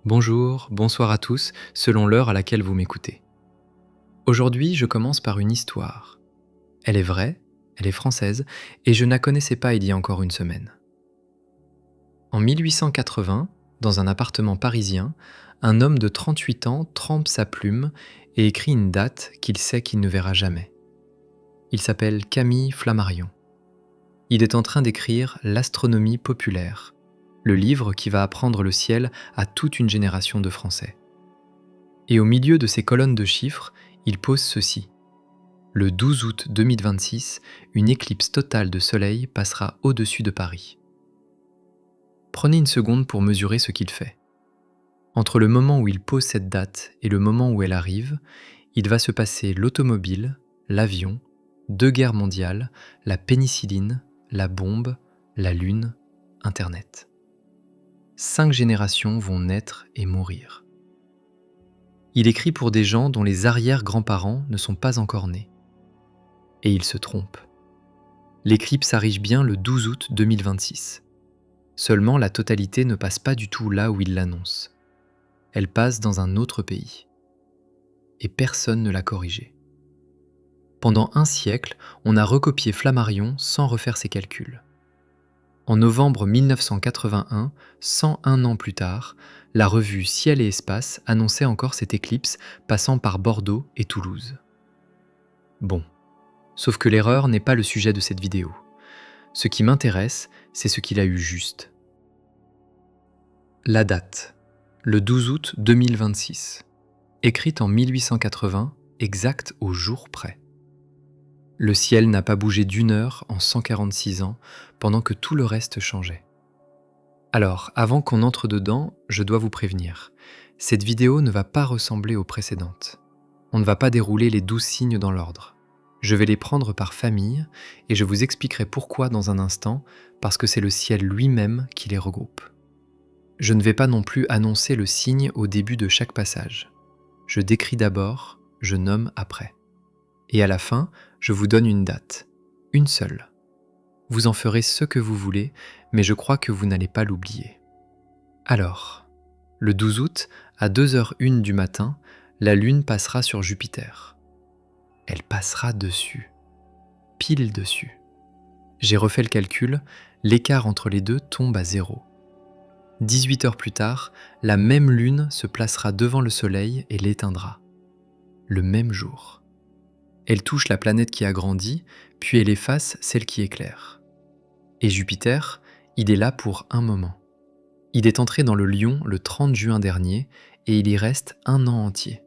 Bonjour, bonsoir à tous, selon l'heure à laquelle vous m'écoutez. Aujourd'hui, je commence par une histoire. Elle est vraie, elle est française, et je ne la connaissais pas il y a encore une semaine. En 1880, dans un appartement parisien, un homme de 38 ans trempe sa plume et écrit une date qu'il sait qu'il ne verra jamais. Il s'appelle Camille Flammarion. Il est en train d'écrire L'astronomie populaire, le livre qui va apprendre le ciel à toute une génération de Français. Et au milieu de ces colonnes de chiffres, il pose ceci. Le 12 août 2026, une éclipse totale de soleil passera au-dessus de Paris. Prenez une seconde pour mesurer ce qu'il fait. Entre le moment où il pose cette date et le moment où elle arrive, il va se passer l'automobile, l'avion, 2 guerres mondiales, la pénicilline, la bombe, la lune, Internet. 5 générations vont naître et mourir. Il écrit pour des gens dont les arrière-grands-parents ne sont pas encore nés. Et il se trompe. L'éclipse arrive bien le 12 août 2026. Seulement, la totalité ne passe pas du tout là où il l'annonce. Elle passe dans un autre pays. Et personne ne l'a corrigé. Pendant un siècle, on a recopié Flammarion sans refaire ses calculs. En novembre 1981, 101 ans plus tard, la revue Ciel et Espace annonçait encore cette éclipse passant par Bordeaux et Toulouse. Bon, sauf que l'erreur n'est pas le sujet de cette vidéo. Ce qui m'intéresse, c'est ce qu'il a eu juste. La date, le 12 août 2026, écrite en 1880, exacte au jour près. Le ciel n'a pas bougé d'une heure en 146 ans, pendant que tout le reste changeait. Alors, avant qu'on entre dedans, je dois vous prévenir. Cette vidéo ne va pas ressembler aux précédentes. On ne va pas dérouler les 12 signes dans l'ordre. Je vais les prendre par famille et je vous expliquerai pourquoi dans un instant, parce que c'est le ciel lui-même qui les regroupe. Je ne vais pas non plus annoncer le signe au début de chaque passage. Je décris d'abord, je nomme après. Et à la fin, je vous donne une date, une seule. Vous en ferez ce que vous voulez, mais je crois que vous n'allez pas l'oublier. Alors, le 12 août, à 2h01 du matin, la Lune passera sur Jupiter. Elle passera dessus, pile dessus. J'ai refait le calcul, l'écart entre les deux tombe à 0. 18 heures plus tard, la même Lune se placera devant le Soleil et l'éteindra. Le même jour. Elle touche la planète qui a grandi, puis elle efface celle qui éclaire. Et Jupiter, il est là pour un moment. Il est entré dans le Lion le 30 juin dernier et il y reste un an entier.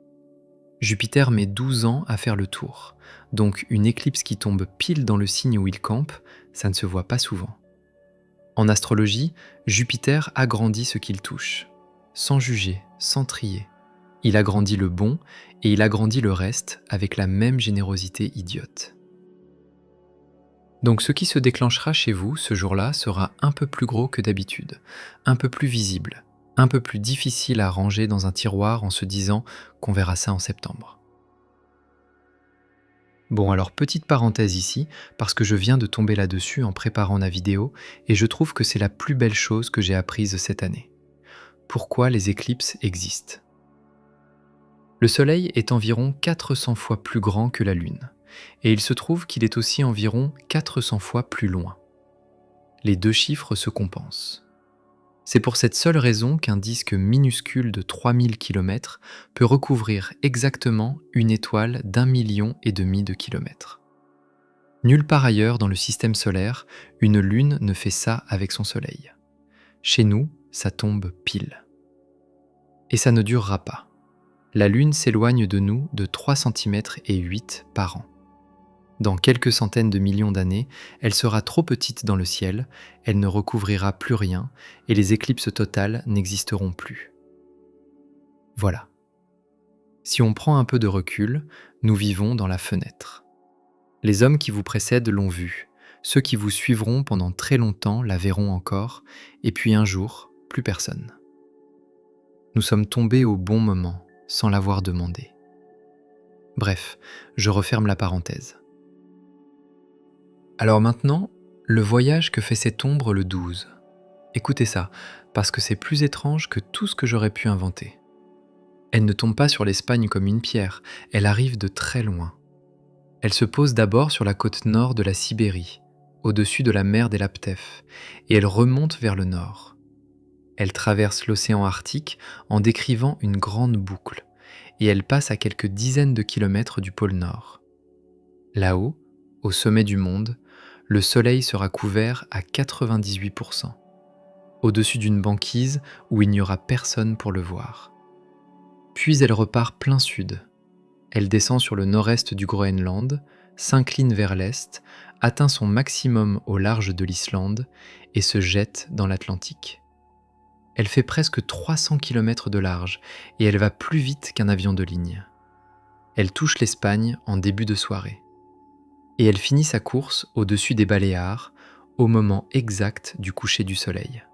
Jupiter met 12 ans à faire le tour, donc une éclipse qui tombe pile dans le signe où il campe, ça ne se voit pas souvent. En astrologie, Jupiter agrandit ce qu'il touche, sans juger, sans trier. Il agrandit le bon et il agrandit le reste avec la même générosité idiote. Donc ce qui se déclenchera chez vous ce jour-là sera un peu plus gros que d'habitude, un peu plus visible, un peu plus difficile à ranger dans un tiroir en se disant qu'on verra ça en septembre. Bon alors petite parenthèse ici, parce que je viens de tomber là-dessus en préparant la vidéo et je trouve que c'est la plus belle chose que j'ai apprise cette année. Pourquoi les éclipses existent ? Le Soleil est environ 400 fois plus grand que la Lune. Et il se trouve qu'il est aussi environ 400 fois plus loin. Les deux chiffres se compensent. C'est pour cette seule raison qu'un disque minuscule de 3000 km peut recouvrir exactement une étoile d'1,5 million de kilomètres. Nulle part ailleurs dans le système solaire, une lune ne fait ça avec son Soleil. Chez nous, ça tombe pile. Et ça ne durera pas. La Lune s'éloigne de nous de 3,8 cm par an. Dans quelques centaines de millions d'années, elle sera trop petite dans le ciel, elle ne recouvrira plus rien et les éclipses totales n'existeront plus. Voilà. Si on prend un peu de recul, nous vivons dans la fenêtre. Les hommes qui vous précèdent l'ont vue, ceux qui vous suivront pendant très longtemps la verront encore, et puis un jour, plus personne. Nous sommes tombés au bon moment, sans l'avoir demandé. Bref, je referme la parenthèse. Alors maintenant, le voyage que fait cette ombre le 12. Écoutez ça, parce que c'est plus étrange que tout ce que j'aurais pu inventer. Elle ne tombe pas sur l'Espagne comme une pierre, elle arrive de très loin. Elle se pose d'abord sur la côte nord de la Sibérie, au-dessus de la mer des Laptevs, et elle remonte vers le nord. Elle traverse l'océan Arctique en décrivant une grande boucle, et elle passe à quelques dizaines de kilomètres du pôle Nord. Là-haut, au sommet du monde, le Soleil sera couvert à 98%, au-dessus d'une banquise où il n'y aura personne pour le voir. Puis elle repart plein sud. Elle descend sur le nord-est du Groenland, s'incline vers l'est, atteint son maximum au large de l'Islande et se jette dans l'Atlantique. Elle fait presque 300 km de large et elle va plus vite qu'un avion de ligne. Elle touche l'Espagne en début de soirée. Et elle finit sa course au-dessus des Baléares au moment exact du coucher du soleil.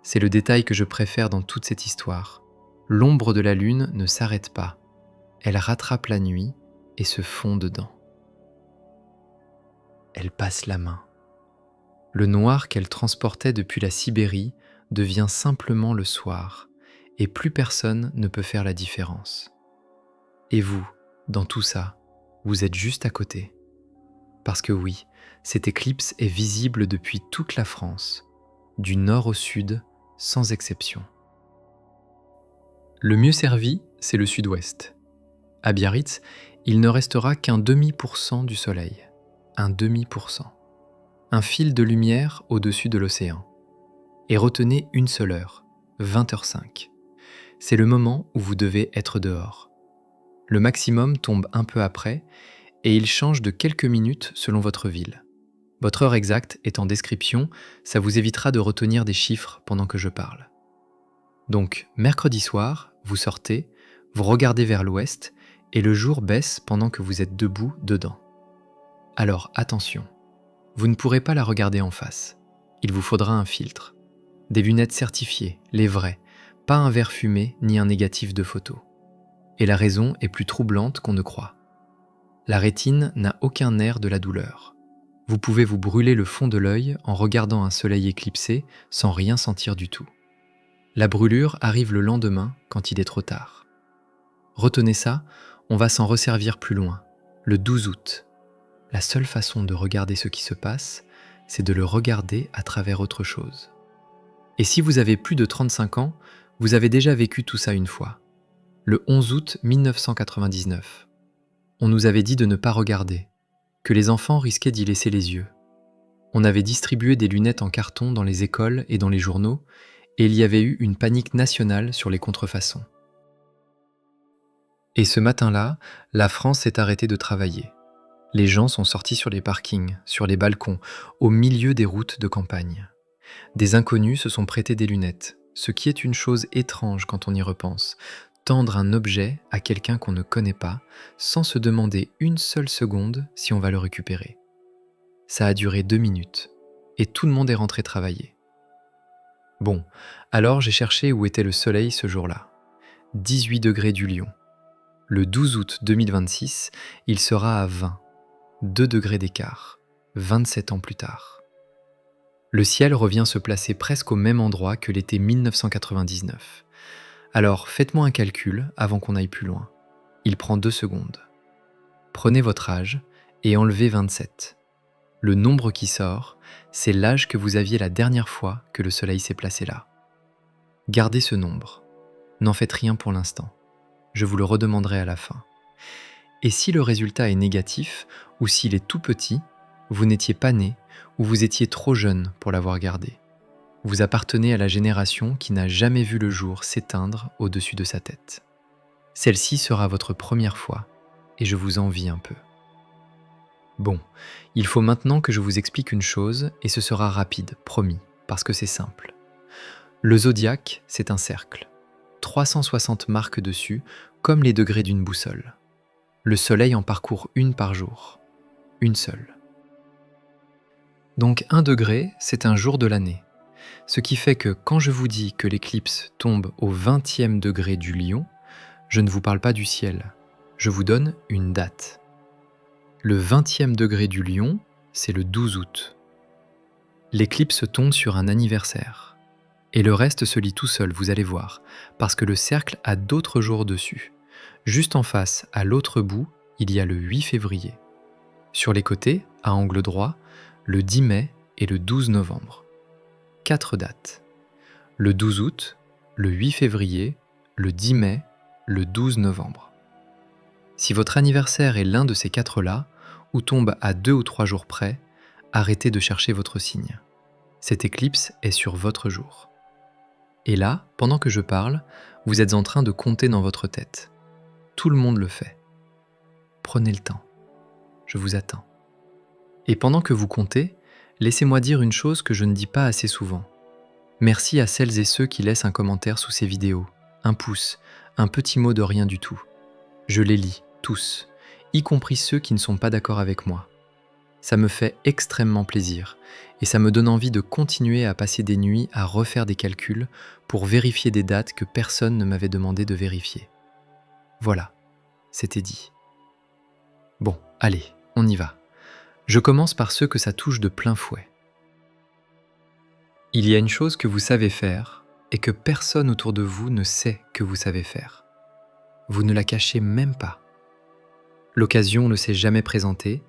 C'est le détail que je préfère dans toute cette histoire. L'ombre de la lune ne s'arrête pas. Elle rattrape la nuit et se fond dedans. Elle passe la main. Le noir qu'elle transportait depuis la Sibérie devient simplement le soir, et plus personne ne peut faire la différence. Et vous, dans tout ça, vous êtes juste à côté. Parce que oui, cette éclipse est visible depuis toute la France, du nord au sud, sans exception. Le mieux servi, c'est le sud-ouest. À Biarritz, il ne restera qu'un demi% du soleil. Un demi%. Un fil de lumière au-dessus de l'océan. Et retenez une seule heure, 20h05. C'est le moment où vous devez être dehors. Le maximum tombe un peu après et il change de quelques minutes selon votre ville. Votre heure exacte est en description, ça vous évitera de retenir des chiffres pendant que je parle. Donc, mercredi soir, vous sortez, vous regardez vers l'ouest et le jour baisse pendant que vous êtes debout dedans. Alors attention, vous ne pourrez pas la regarder en face. Il vous faudra un filtre. Des lunettes certifiées, les vraies, pas un verre fumé ni un négatif de photo. Et la raison est plus troublante qu'on ne croit. La rétine n'a aucun nerf de la douleur. Vous pouvez vous brûler le fond de l'œil en regardant un soleil éclipsé sans rien sentir du tout. La brûlure arrive le lendemain quand il est trop tard. Retenez ça, on va s'en resservir plus loin, le 12 août. La seule façon de regarder ce qui se passe, c'est de le regarder à travers autre chose. Et si vous avez plus de 35 ans, vous avez déjà vécu tout ça une fois. Le 11 août 1999. On nous avait dit de ne pas regarder, que les enfants risquaient d'y laisser les yeux. On avait distribué des lunettes en carton dans les écoles et dans les journaux, et il y avait eu une panique nationale sur les contrefaçons. Et ce matin-là, la France s'est arrêtée de travailler. Les gens sont sortis sur les parkings, sur les balcons, au milieu des routes de campagne. Des inconnus se sont prêtés des lunettes, ce qui est une chose étrange quand on y repense. Tendre un objet à quelqu'un qu'on ne connaît pas, sans se demander une seule seconde si on va le récupérer. Ça a duré 2 minutes, et tout le monde est rentré travailler. Bon, alors j'ai cherché où était le soleil ce jour-là. 18 degrés du Lion. Le 12 août 2026, il sera à 20. 2 degrés d'écart, 27 ans plus tard. Le ciel revient se placer presque au même endroit que l'été 1999. Alors faites-moi un calcul avant qu'on aille plus loin. Il prend 2 secondes. Prenez votre âge et enlevez 27. Le nombre qui sort, c'est l'âge que vous aviez la dernière fois que le soleil s'est placé là. Gardez ce nombre. N'en faites rien pour l'instant. Je vous le redemanderai à la fin. Et si le résultat est négatif, ou s'il est tout petit, vous n'étiez pas né, ou vous étiez trop jeune pour l'avoir gardé. Vous appartenez à la génération qui n'a jamais vu le jour s'éteindre au-dessus de sa tête. Celle-ci sera votre première fois, et je vous envie un peu. Bon, il faut maintenant que je vous explique une chose, et ce sera rapide, promis, parce que c'est simple. Le zodiaque, c'est un cercle. 360 marques dessus, comme les degrés d'une boussole. Le soleil en parcourt une par jour. Une seule. Donc 1 degré, c'est un jour de l'année. Ce qui fait que quand je vous dis que l'éclipse tombe au 20e degré du Lion, je ne vous parle pas du ciel. Je vous donne une date. Le 20e degré du Lion, c'est le 12 août. L'éclipse tombe sur un anniversaire. Et le reste se lit tout seul, vous allez voir, parce que le cercle a d'autres jours dessus. Juste en face, à l'autre bout, il y a le 8 février. Sur les côtés, à angle droit, le 10 mai et le 12 novembre. 4 dates. Le 12 août, le 8 février, le 10 mai, le 12 novembre. Si votre anniversaire est l'un de ces 4-là, ou tombe à 2 ou 3 jours près, arrêtez de chercher votre signe. Cette éclipse est sur votre jour. Et là, pendant que je parle, vous êtes en train de compter dans votre tête. Tout le monde le fait. Prenez le temps. Je vous attends. Et pendant que vous comptez, laissez-moi dire une chose que je ne dis pas assez souvent. Merci à celles et ceux qui laissent un commentaire sous ces vidéos, un pouce, un petit mot de rien du tout. Je les lis, tous, y compris ceux qui ne sont pas d'accord avec moi. Ça me fait extrêmement plaisir et ça me donne envie de continuer à passer des nuits à refaire des calculs pour vérifier des dates que personne ne m'avait demandé de vérifier. Voilà, c'était dit. Bon, allez, on y va. Je commence par ceux que ça touche de plein fouet. Il y a une chose que vous savez faire et que personne autour de vous ne sait que vous savez faire. Vous ne la cachez même pas. L'occasion ne s'est jamais présentée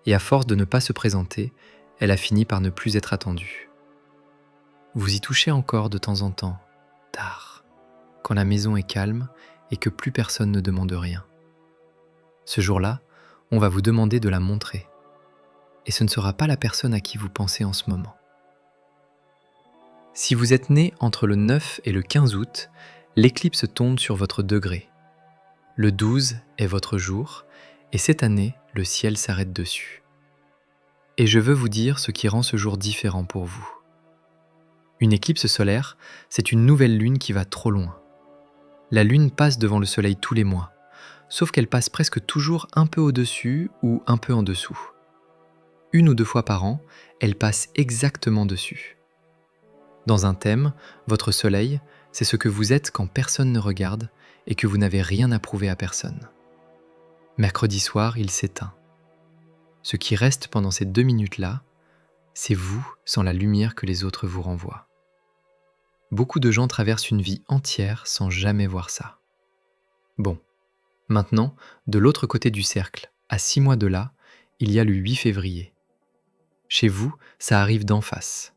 et à force de ne pas se présenter, elle a fini par ne plus être attendue. Vous y touchez encore de temps en temps, tard, quand la maison est calme et que plus personne ne demande rien. Ce jour-là, on va vous demander de la montrer. Et ce ne sera pas la personne à qui vous pensez en ce moment. Si vous êtes né entre le 9 et le 15 août, l'éclipse tombe sur votre degré. Le 12 est votre jour, et cette année, le ciel s'arrête dessus. Et je veux vous dire ce qui rend ce jour différent pour vous. Une éclipse solaire, c'est une nouvelle lune qui va trop loin. La lune passe devant le soleil tous les mois, sauf qu'elle passe presque toujours un peu au-dessus ou un peu en dessous. 1 ou 2 fois par an, elle passe exactement dessus. Dans un thème, votre soleil, c'est ce que vous êtes quand personne ne regarde et que vous n'avez rien à prouver à personne. Mercredi soir, il s'éteint. Ce qui reste pendant ces 2 minutes-là, c'est vous sans la lumière que les autres vous renvoient. Beaucoup de gens traversent une vie entière sans jamais voir ça. Bon, maintenant, de l'autre côté du cercle, à 6 mois de là, il y a le 8 février. Chez vous, ça arrive d'en face.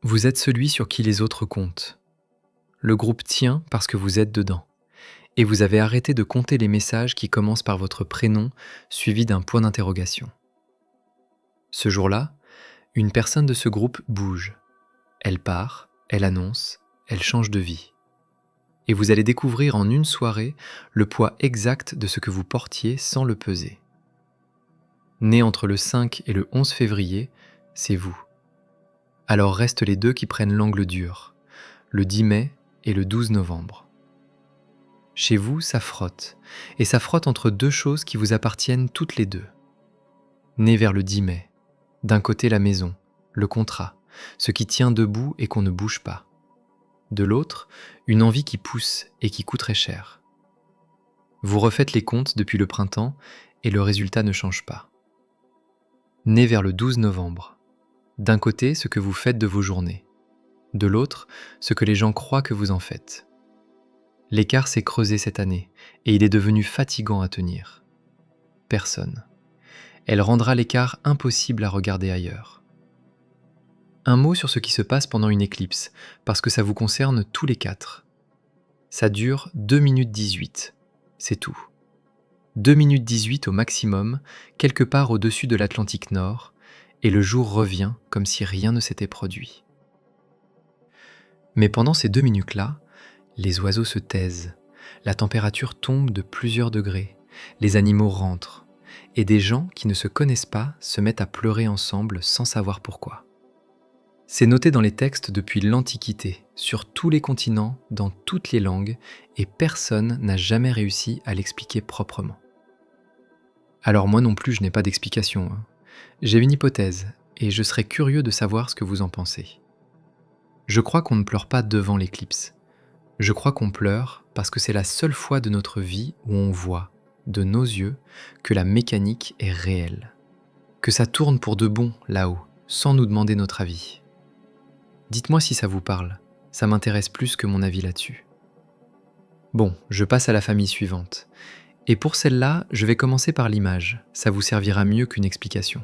Vous êtes celui sur qui les autres comptent. Le groupe tient parce que vous êtes dedans. Et vous avez arrêté de compter les messages qui commencent par votre prénom suivi d'un point d'interrogation. Ce jour-là, une personne de ce groupe bouge. Elle part, elle annonce, elle change de vie. Et vous allez découvrir en une soirée le poids exact de ce que vous portiez sans le peser. Né entre le 5 et le 11 février, c'est vous. Alors restent les 2 qui prennent l'angle dur, le 10 mai et le 12 novembre. Chez vous, ça frotte, et ça frotte entre 2 choses qui vous appartiennent toutes les 2. Né vers le 10 mai, d'un côté la maison, le contrat, ce qui tient debout et qu'on ne bouge pas. De l'autre, une envie qui pousse et qui coûterait cher. Vous refaites les comptes depuis le printemps et le résultat ne change pas. Né vers le 12 novembre, d'un côté ce que vous faites de vos journées, de l'autre ce que les gens croient que vous en faites. L'écart s'est creusé cette année et il est devenu fatigant à tenir. Personne. Elle rendra l'écart impossible à regarder ailleurs. Un mot sur ce qui se passe pendant une éclipse, parce que ça vous concerne tous les 4. Ça dure 2 minutes 18, c'est tout. 2 minutes 18 au maximum, quelque part au-dessus de l'Atlantique Nord, et le jour revient comme si rien ne s'était produit. Mais pendant ces 2 minutes-là, les oiseaux se taisent, la température tombe de plusieurs degrés, les animaux rentrent, et des gens qui ne se connaissent pas se mettent à pleurer ensemble sans savoir pourquoi. C'est noté dans les textes depuis l'Antiquité, sur tous les continents, dans toutes les langues, et personne n'a jamais réussi à l'expliquer proprement. Alors moi non plus je n'ai pas d'explication. J'ai une hypothèse, et je serais curieux de savoir ce que vous en pensez. Je crois qu'on ne pleure pas devant l'éclipse. Je crois qu'on pleure parce que c'est la seule fois de notre vie où on voit, de nos yeux, que la mécanique est réelle. Que ça tourne pour de bon là-haut, sans nous demander notre avis. Dites-moi si ça vous parle, ça m'intéresse plus que mon avis là-dessus. Bon, je passe à la famille suivante. Et pour celle-là, je vais commencer par l'image, ça vous servira mieux qu'une explication.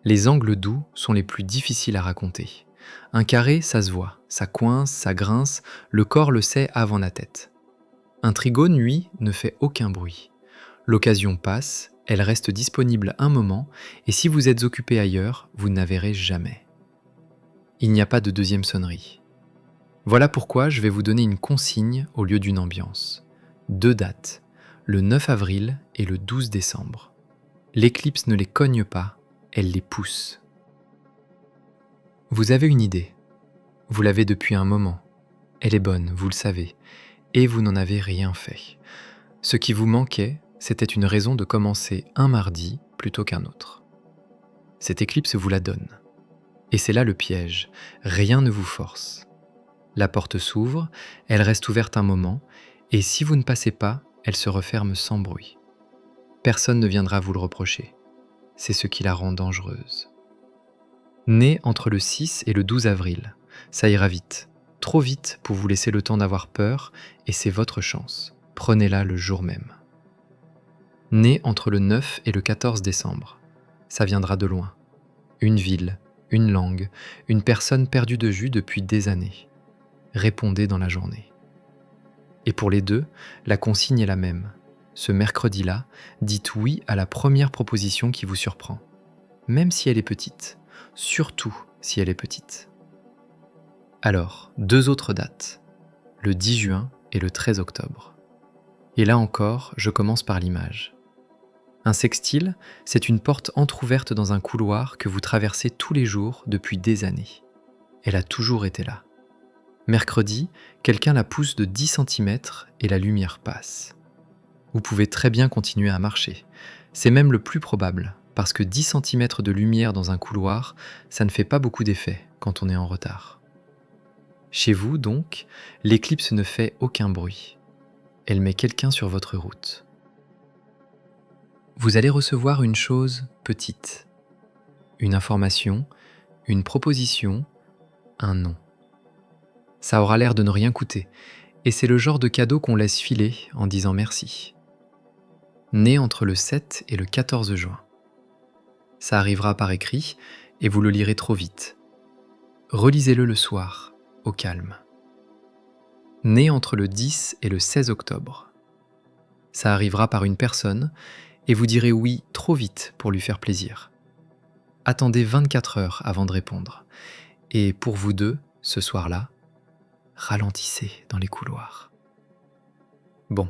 Les angles doux sont les plus difficiles à raconter. Un carré, ça se voit, ça coince, ça grince, le corps le sait avant la tête. Un trigone, lui, ne fait aucun bruit. L'occasion passe, elle reste disponible un moment, et si vous êtes occupé ailleurs, vous ne la verrez jamais. Il n'y a pas de deuxième sonnerie. Voilà pourquoi je vais vous donner une consigne au lieu d'une ambiance. 2 dates, le 9 avril et le 12 décembre. L'éclipse ne les cogne pas, elle les pousse. Vous avez une idée. Vous l'avez depuis un moment. Elle est bonne, vous le savez, et vous n'en avez rien fait. Ce qui vous manquait, c'était une raison de commencer un mardi plutôt qu'un autre. Cette éclipse vous la donne. Et c'est là le piège, rien ne vous force. La porte s'ouvre, elle reste ouverte un moment, et si vous ne passez pas, elle se referme sans bruit. Personne ne viendra vous le reprocher. C'est ce qui la rend dangereuse. Née entre le 6 et le 12 avril, ça ira vite, trop vite pour vous laisser le temps d'avoir peur, et c'est votre chance. Prenez-la le jour même. Née entre le 9 et le 14 décembre, ça viendra de loin. Une ville, une langue, une personne perdue de vue depuis des années. Répondez dans la journée. Et pour les deux, la consigne est la même. Ce mercredi-là, dites oui à la première proposition qui vous surprend. Même si elle est petite. Surtout si elle est petite. Alors, 2 autres dates. Le 10 juin et le 13 octobre. Et là encore, je commence par l'image. Un sextile, c'est une porte entrouverte dans un couloir que vous traversez tous les jours depuis des années. Elle a toujours été là. Mercredi, quelqu'un la pousse de 10 cm et la lumière passe. Vous pouvez très bien continuer à marcher. C'est même le plus probable, parce que 10 cm de lumière dans un couloir, ça ne fait pas beaucoup d'effet quand on est en retard. Chez vous, donc, l'éclipse ne fait aucun bruit. Elle met quelqu'un sur votre route. Vous allez recevoir une chose petite. Une information, une proposition, un nom. Ça aura l'air de ne rien coûter, et c'est le genre de cadeau qu'on laisse filer en disant merci. Né entre le 7 et le 14 juin. Ça arrivera par écrit, et vous le lirez trop vite. Relisez-le le soir, au calme. Né entre le 10 et le 16 octobre. Ça arrivera par une personne, et vous direz oui trop vite pour lui faire plaisir. Attendez 24 heures avant de répondre. Et pour vous deux, ce soir-là, ralentissez dans les couloirs. Bon,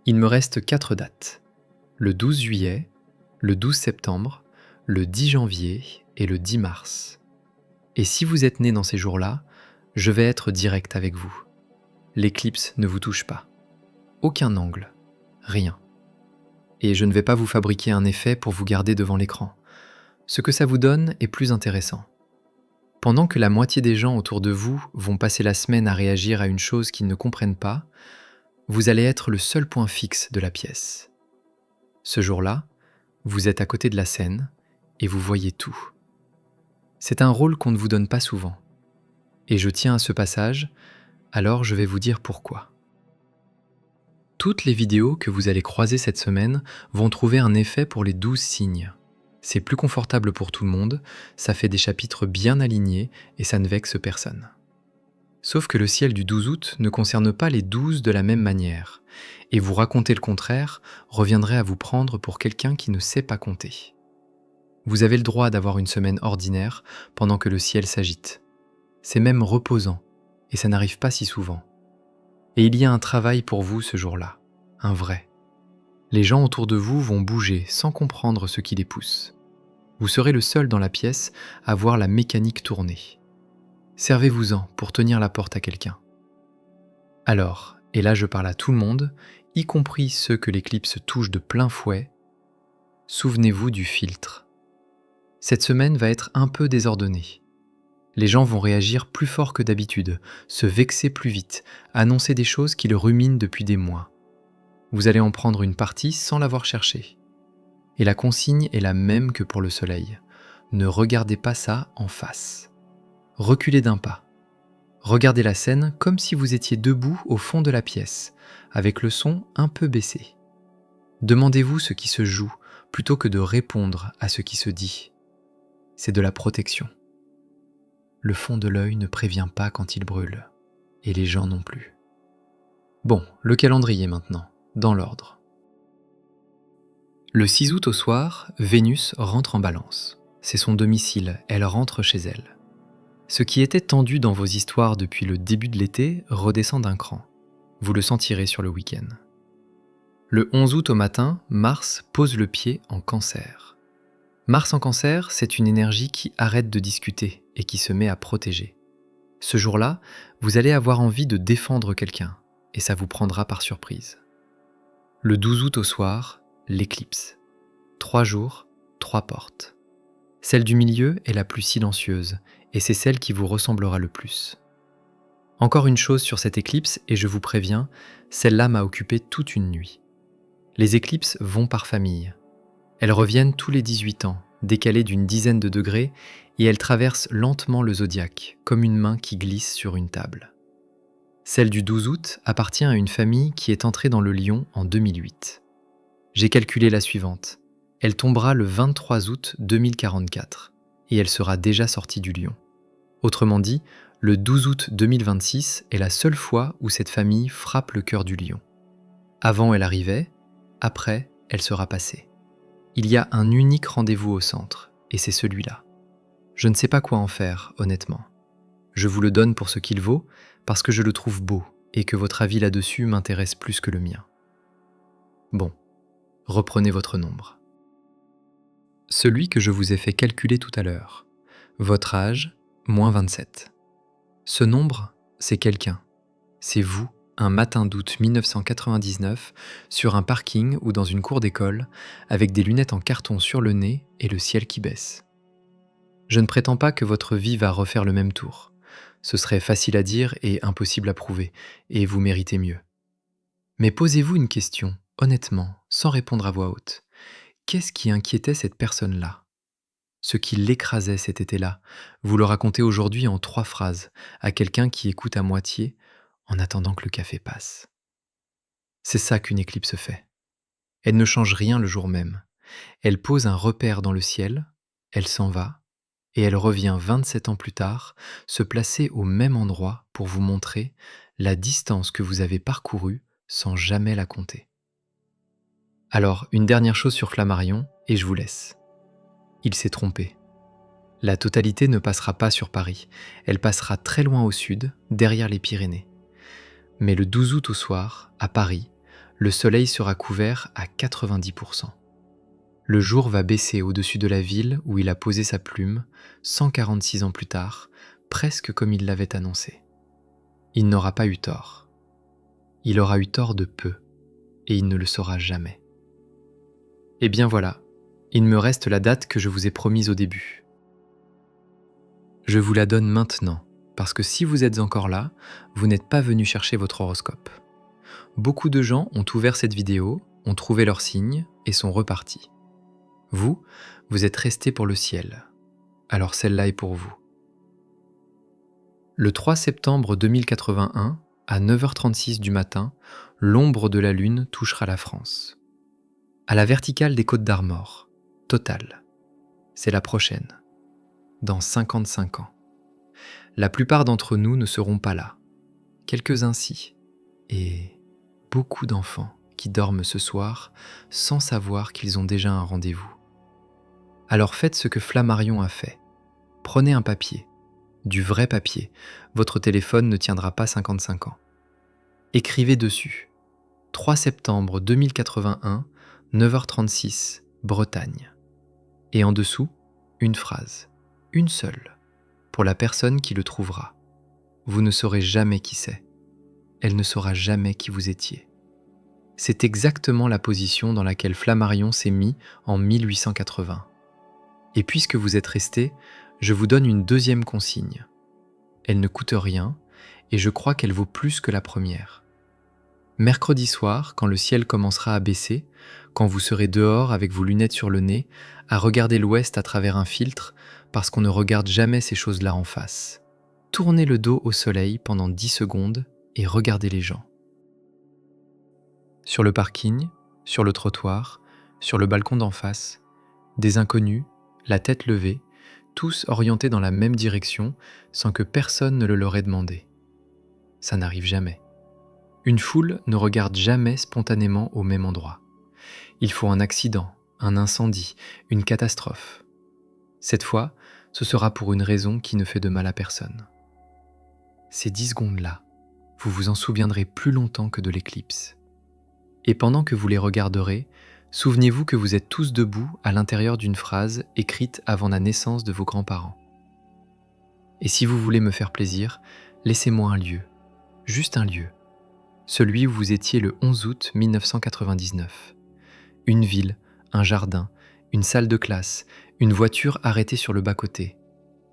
il me reste 4 dates. Le 12 juillet, le 12 septembre, le 10 janvier et le 10 mars. Et si vous êtes né dans ces jours-là, je vais être direct avec vous. L'éclipse ne vous touche pas. Aucun angle, rien. Et je ne vais pas vous fabriquer un effet pour vous garder devant l'écran. Ce que ça vous donne est plus intéressant. Pendant que la moitié des gens autour de vous vont passer la semaine à réagir à une chose qu'ils ne comprennent pas, vous allez être le seul point fixe de la pièce. Ce jour-là, vous êtes à côté de la scène et vous voyez tout. C'est un rôle qu'on ne vous donne pas souvent. Et je tiens à ce passage, alors je vais vous dire pourquoi. Toutes les vidéos que vous allez croiser cette semaine vont trouver un effet pour les 12 signes. C'est plus confortable pour tout le monde, ça fait des chapitres bien alignés et ça ne vexe personne. Sauf que le ciel du 12 août ne concerne pas les 12 de la même manière, et vous raconter le contraire reviendrait à vous prendre pour quelqu'un qui ne sait pas compter. Vous avez le droit d'avoir une semaine ordinaire pendant que le ciel s'agite. C'est même reposant, et ça n'arrive pas si souvent. Et il y a un travail pour vous ce jour-là, un vrai. Les gens autour de vous vont bouger sans comprendre ce qui les pousse. Vous serez le seul dans la pièce à voir la mécanique tourner. Servez-vous-en pour tenir la porte à quelqu'un. Alors, et là je parle à tout le monde, y compris ceux que l'éclipse touche de plein fouet, souvenez-vous du filtre. Cette semaine va être un peu désordonnée. Les gens vont réagir plus fort que d'habitude, se vexer plus vite, annoncer des choses qui le ruminent depuis des mois. Vous allez en prendre une partie sans l'avoir cherché. Et la consigne est la même que pour le soleil. Ne regardez pas ça en face. Reculez d'un pas. Regardez la scène comme si vous étiez debout au fond de la pièce, avec le son un peu baissé. Demandez-vous ce qui se joue plutôt que de répondre à ce qui se dit. C'est de la protection. Le fond de l'œil ne prévient pas quand il brûle, et les gens non plus. Bon, le calendrier maintenant, dans l'ordre. Le 6 août au soir, Vénus rentre en Balance. C'est son domicile, elle rentre chez elle. Ce qui était tendu dans vos histoires depuis le début de l'été redescend d'un cran. Vous le sentirez sur le week-end. Le 11 août au matin, Mars pose le pied en Cancer. Mars en Cancer, c'est une énergie qui arrête de discuter et qui se met à protéger. Ce jour-là, vous allez avoir envie de défendre quelqu'un, et ça vous prendra par surprise. Le 12 août au soir, l'éclipse. 3 jours, 3 portes. Celle du milieu est la plus silencieuse, et c'est celle qui vous ressemblera le plus. Encore une chose sur cette éclipse, et je vous préviens, celle-là m'a occupé toute une nuit. Les éclipses vont par famille. Elles reviennent tous les 18 ans, décalées d'une dizaine de degrés, et elles traversent lentement le zodiaque, comme une main qui glisse sur une table. Celle du 12 août appartient à une famille qui est entrée dans le Lion en 2008. J'ai calculé la suivante. Elle tombera le 23 août 2044, et elle sera déjà sortie du Lion. Autrement dit, le 12 août 2026 est la seule fois où cette famille frappe le cœur du Lion. Avant, elle arrivait, après, elle sera passée. Il y a un unique rendez-vous au centre, et c'est celui-là. Je ne sais pas quoi en faire, honnêtement. Je vous le donne pour ce qu'il vaut, parce que je le trouve beau, et que votre avis là-dessus m'intéresse plus que le mien. Bon, reprenez votre nombre. Celui que je vous ai fait calculer tout à l'heure. Votre âge, moins 27. Ce nombre, c'est quelqu'un. C'est vous, un matin d'août 1999, sur un parking ou dans une cour d'école, avec des lunettes en carton sur le nez et le ciel qui baisse. Je ne prétends pas que votre vie va refaire le même tour. Ce serait facile à dire et impossible à prouver, et vous méritez mieux. Mais posez-vous une question, honnêtement, sans répondre à voix haute. Qu'est-ce qui inquiétait cette personne-là ? Ce qui l'écrasait cet été-là, vous le racontez aujourd'hui en 3 phrases à quelqu'un qui écoute à moitié en attendant que le café passe. C'est ça qu'une éclipse fait. Elle ne change rien le jour même. Elle pose un repère dans le ciel, elle s'en va, et elle revient 27 ans plus tard, se placer au même endroit pour vous montrer la distance que vous avez parcourue sans jamais la compter. Alors, une dernière chose sur Flammarion, et je vous laisse. Il s'est trompé. La totalité ne passera pas sur Paris, elle passera très loin au sud, derrière les Pyrénées. Mais le 12 août au soir, à Paris, le soleil sera couvert à 90%. Le jour va baisser au-dessus de la ville où il a posé sa plume, 146 ans plus tard, presque comme il l'avait annoncé. Il n'aura pas eu tort. Il aura eu tort de peu, et il ne le saura jamais. Et bien voilà, il me reste la date que je vous ai promise au début. Je vous la donne maintenant, parce que si vous êtes encore là, vous n'êtes pas venu chercher votre horoscope. Beaucoup de gens ont ouvert cette vidéo, ont trouvé leur signe et sont repartis. Vous, vous êtes restés pour le ciel. Alors celle-là est pour vous. Le 3 septembre 2081, à 9h36 du matin, l'ombre de la Lune touchera la France. À la verticale des Côtes d'Armor, totale. C'est la prochaine. Dans 55 ans. La plupart d'entre nous ne seront pas là. Quelques-uns si. Et beaucoup d'enfants qui dorment ce soir sans savoir qu'ils ont déjà un rendez-vous. Alors faites ce que Flammarion a fait. Prenez un papier, du vrai papier. Votre téléphone ne tiendra pas 55 ans. Écrivez dessus. 3 septembre 2081, 9h36, Bretagne. Et en dessous, une phrase, une seule, pour la personne qui le trouvera. Vous ne saurez jamais qui c'est. Elle ne saura jamais qui vous étiez. C'est exactement la position dans laquelle Flammarion s'est mis en 1880. Et puisque vous êtes resté, je vous donne une deuxième consigne. Elle ne coûte rien, et je crois qu'elle vaut plus que la première. Mercredi soir, quand le ciel commencera à baisser, quand vous serez dehors avec vos lunettes sur le nez, à regarder l'ouest à travers un filtre, parce qu'on ne regarde jamais ces choses-là en face. tournez le dos au soleil pendant 10 secondes et regardez les gens. Sur le parking, sur le trottoir, sur le balcon d'en face, des inconnus, la tête levée, tous orientés dans la même direction sans que personne ne le leur ait demandé. Ça n'arrive jamais. Une foule ne regarde jamais spontanément au même endroit. Il faut un accident, un incendie, une catastrophe. Cette fois, ce sera pour une raison qui ne fait de mal à personne. Ces 10 secondes-là, vous vous en souviendrez plus longtemps que de l'éclipse. Et pendant que vous les regarderez, souvenez-vous que vous êtes tous debout à l'intérieur d'une phrase écrite avant la naissance de vos grands-parents. Et si vous voulez me faire plaisir, laissez-moi un lieu, juste un lieu, celui où vous étiez le 11 août 1999. Une ville, un jardin, une salle de classe, une voiture arrêtée sur le bas-côté.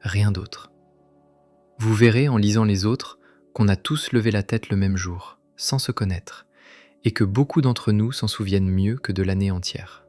Rien d'autre. Vous verrez en lisant les autres qu'on a tous levé la tête le même jour, sans se connaître, et que beaucoup d'entre nous s'en souviennent mieux que de l'année entière.